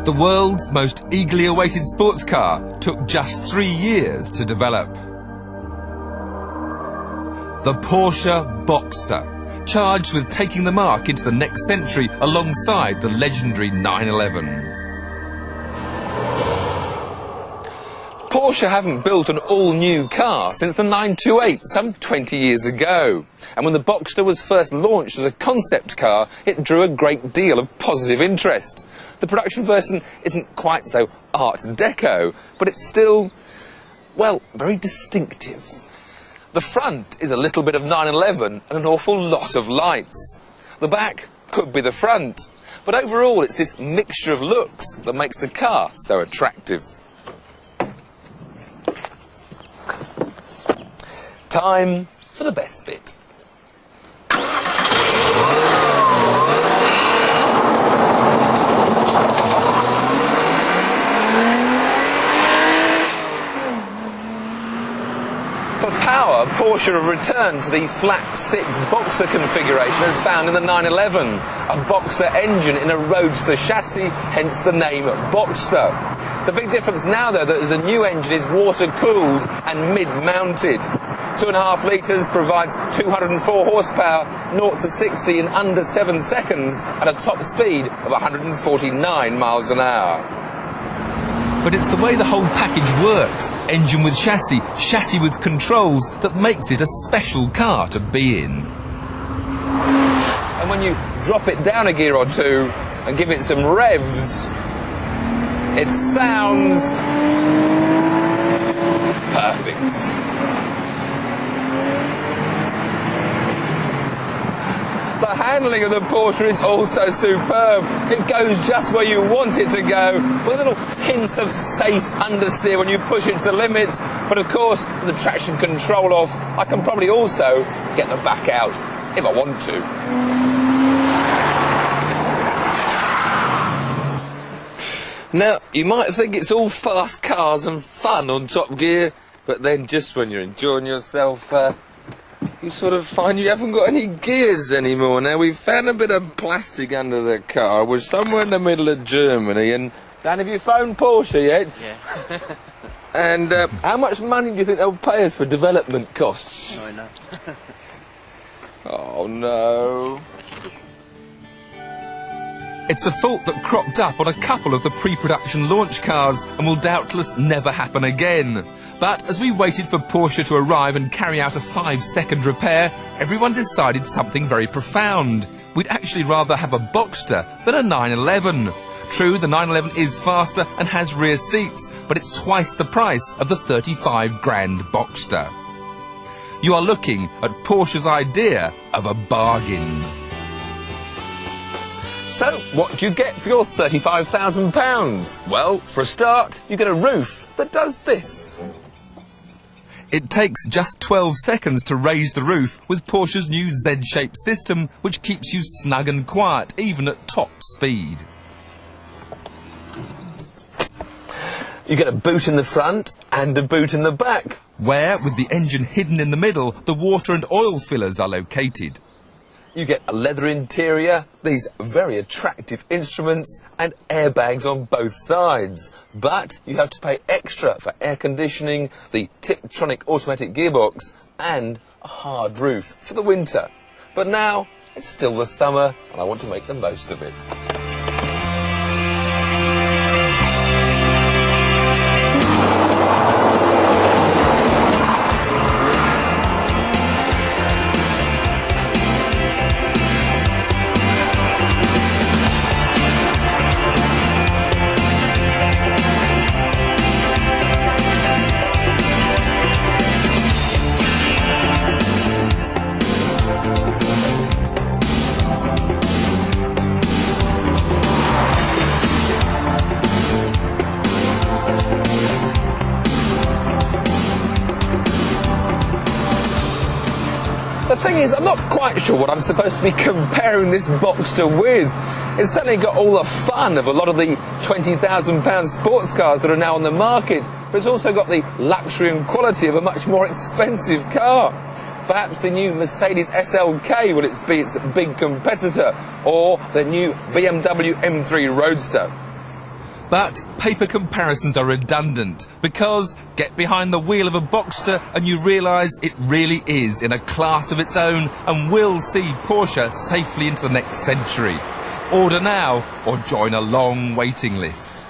The world's most eagerly awaited sports car took just 3 years to develop. The Porsche Boxster, charged with taking the mark into the next century alongside the legendary 911. Porsche haven't built an all-new car since the 928, some 20 years ago. And when the Boxster was first launched as a concept car, it drew a great deal of positive interest. The production version isn't quite so art deco, but it's still, well, very distinctive. The front is a little bit of 911 and an awful lot of lights. The back could be the front, but overall it's this mixture of looks that makes the car so attractive. Time for the best bit. For power, Porsche have returned to the flat-six Boxster configuration as found in the 911, a Boxster engine in a roadster chassis, hence the name Boxster. The big difference now, though, is the new engine is water-cooled and mid-mounted. 2.5 litres provides 204 horsepower, 0 to 60 in under 7 seconds at a top speed of 149 miles an hour. But it's the way the whole package works, engine with chassis, chassis with controls, that makes it a special car to be in. And when you drop it down a gear or two and give it some revs, it sounds perfect. The handling of the Porsche is also superb. It goes just where you want it to go, with a little hint of safe understeer when you push it to the limits. But of course, with the traction control off, I can probably also get the back out if I want to. Now, you might think it's all fast cars and fun on Top Gear, but then just when you're enjoying yourself, you sort of find you haven't got any gears anymore. Now, we found a bit of plastic under the car. We're somewhere in the middle of Germany, and Dan, have you phoned Porsche yet? Yeah. And how much money do you think they'll pay us for development costs? Oh, no. Oh, no. It's a fault that cropped up on a couple of the pre-production launch cars and will doubtless never happen again. But as we waited for Porsche to arrive and carry out a 5-second repair, everyone decided something very profound. We'd actually rather have a Boxster than a 911. True, the 911 is faster and has rear seats, but it's twice the price of the 35 grand Boxster. You are looking at Porsche's idea of a bargain. So, what do you get for your £35,000? Well, for a start, you get a roof that does this. It takes just 12 seconds to raise the roof with Porsche's new Z-shaped system, which keeps you snug and quiet, even at top speed. You get a boot in the front and a boot in the back, where, with the engine hidden in the middle, the water and oil fillers are located. You get a leather interior, these very attractive instruments, and airbags on both sides. But you have to pay extra for air conditioning, the Tiptronic automatic gearbox, and a hard roof for the winter. But now, it's still the summer, and I want to make the most of it. The thing is, I'm not quite sure what I'm supposed to be comparing this Boxster with. It's certainly got all the fun of a lot of the £20,000 sports cars that are now on the market, but it's also got the luxury and quality of a much more expensive car. Perhaps the new Mercedes SLK will be its big competitor, or the new BMW M3 Roadster. But paper comparisons are redundant because get behind the wheel of a Boxster and you realise it really is in a class of its own and will see Porsche safely into the next century. Order now or join a long waiting list.